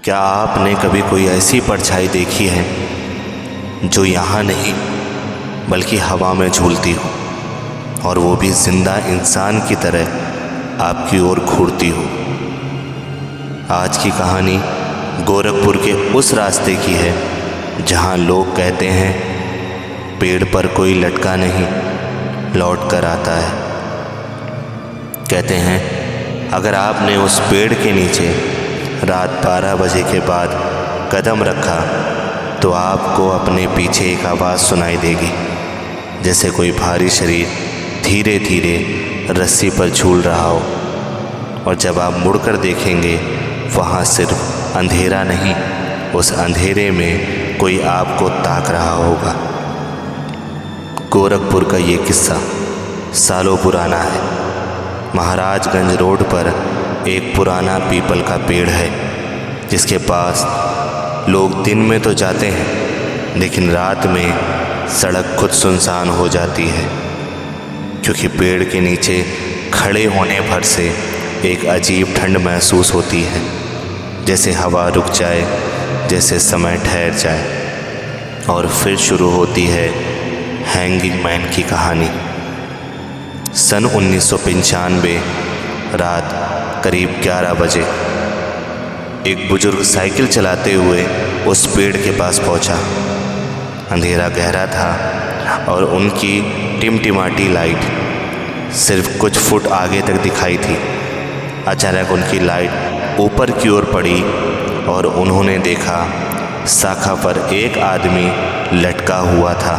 क्या आपने कभी कोई ऐसी परछाई देखी है जो यहाँ नहीं बल्कि हवा में झूलती हो, और वो भी जिंदा इंसान की तरह आपकी ओर घूरती हो? आज की कहानी गोरखपुर के उस रास्ते की है जहाँ लोग कहते हैं पेड़ पर कोई लटका नहीं लौट कर आता है। कहते हैं अगर आपने उस पेड़ के नीचे रात 12 बजे के बाद कदम रखा तो आपको अपने पीछे एक आवाज़ सुनाई देगी, जैसे कोई भारी शरीर धीरे धीरे रस्सी पर झूल रहा हो। और जब आप मुड़कर देखेंगे वहाँ सिर्फ अंधेरा नहीं, उस अंधेरे में कोई आपको ताक रहा होगा। गोरखपुर का ये किस्सा सालों पुराना है। महाराजगंज रोड पर एक पुराना पीपल का पेड़ है जिसके पास लोग दिन में तो जाते हैं, लेकिन रात में सड़क खुद सुनसान हो जाती है, क्योंकि पेड़ के नीचे खड़े होने भर से एक अजीब ठंड महसूस होती है, जैसे हवा रुक जाए, जैसे समय ठहर जाए। और फिर शुरू होती है हैंगिंग मैन की कहानी। सन 1995 रात करीब 11 बजे एक बुजुर्ग साइकिल चलाते हुए उस पेड़ के पास पहुंचा। अंधेरा गहरा था और उनकी टिमटिमाती लाइट सिर्फ कुछ फुट आगे तक दिखाई थी। अचानक उनकी लाइट ऊपर की ओर पड़ी और उन्होंने देखा शाखा पर एक आदमी लटका हुआ था।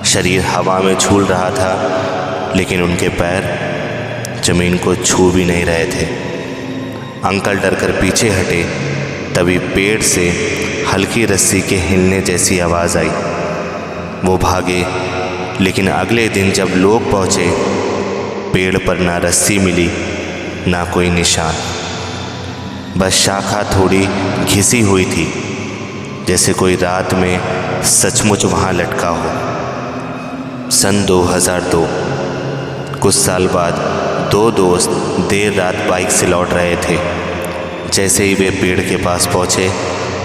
शरीर हवा में झूल रहा था, लेकिन उनके पैर जमीन को छू भी नहीं रहे थे। अंकल डरकर पीछे हटे, तभी पेड़ से हल्की रस्सी के हिलने जैसी आवाज़ आई। वो भागे, लेकिन अगले दिन जब लोग पहुँचे, पेड़ पर ना रस्सी मिली ना कोई निशान, बस शाखा थोड़ी घिसी हुई थी, जैसे कोई रात में सचमुच वहाँ लटका हो। सन 2002 कुछ साल बाद दो दोस्त देर रात बाइक से लौट रहे थे। जैसे ही वे पेड़ के पास पहुँचे,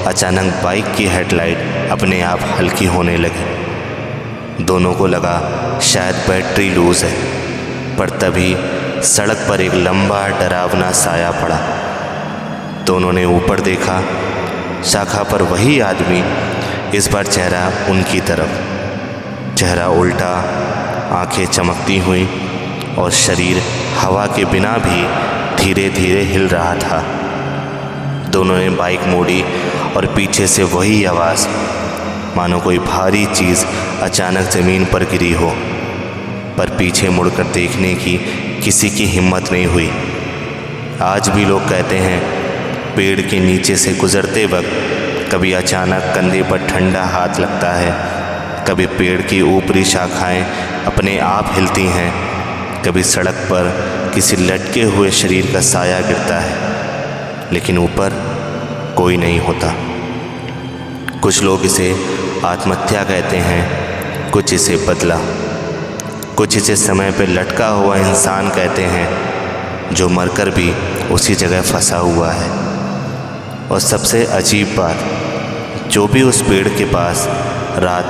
अचानक बाइक की हेडलाइट अपने आप हल्की होने लगी। दोनों को लगा शायद बैटरी लूज़ है, पर तभी सड़क पर एक लंबा डरावना साया पड़ा। दोनों ने ऊपर देखा, शाखा पर वही आदमी, इस बार चेहरा उनकी तरफ, चेहरा उल्टा, आंखें चमकती हुई और शरीर हवा के बिना भी धीरे धीरे हिल रहा था। दोनों ने बाइक मोड़ी और पीछे से वही आवाज़, मानो कोई भारी चीज़ अचानक ज़मीन पर गिरी हो, पर पीछे मुड़कर देखने की किसी की हिम्मत नहीं हुई। आज भी लोग कहते हैं पेड़ के नीचे से गुजरते वक्त कभी अचानक कंधे पर ठंडा हाथ लगता है, कभी पेड़ की ऊपरी शाखाएं अपने आप हिलती हैं, कभी सड़क पर किसी लटके हुए शरीर का साया गिरता है, लेकिन ऊपर कोई नहीं होता। कुछ लोग इसे आत्महत्या कहते हैं, कुछ इसे बदला, कुछ इसे समय पर लटका हुआ इंसान कहते हैं जो मरकर भी उसी जगह फंसा हुआ है। और सबसे अजीब बात, जो भी उस पेड़ के पास रात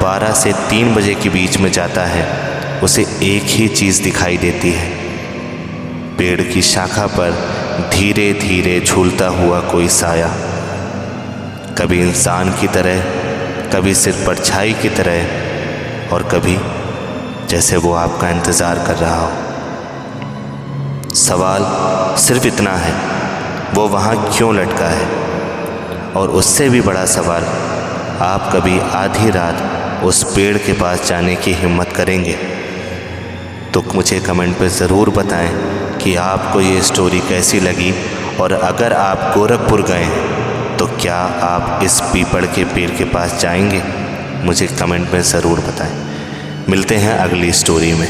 12 से 3 बजे के बीच में जाता है, उसे एक ही चीज़ दिखाई देती है, पेड़ की शाखा पर धीरे धीरे झूलता हुआ कोई साया, कभी इंसान की तरह, कभी सिर्फ परछाई की तरह, और कभी जैसे वो आपका इंतज़ार कर रहा हो। सवाल सिर्फ इतना है, वो वहाँ क्यों लटका है? और उससे भी बड़ा सवाल, आप कभी आधी रात उस पेड़ के पास जाने की हिम्मत करेंगे? तो मुझे कमेंट पे ज़रूर बताएं कि आपको ये स्टोरी कैसी लगी, और अगर आप गोरखपुर गए हैं तो क्या आप इस पीपल के पेड़ के पास जाएंगे? मुझे कमेंट में ज़रूर बताएं। मिलते हैं अगली स्टोरी में।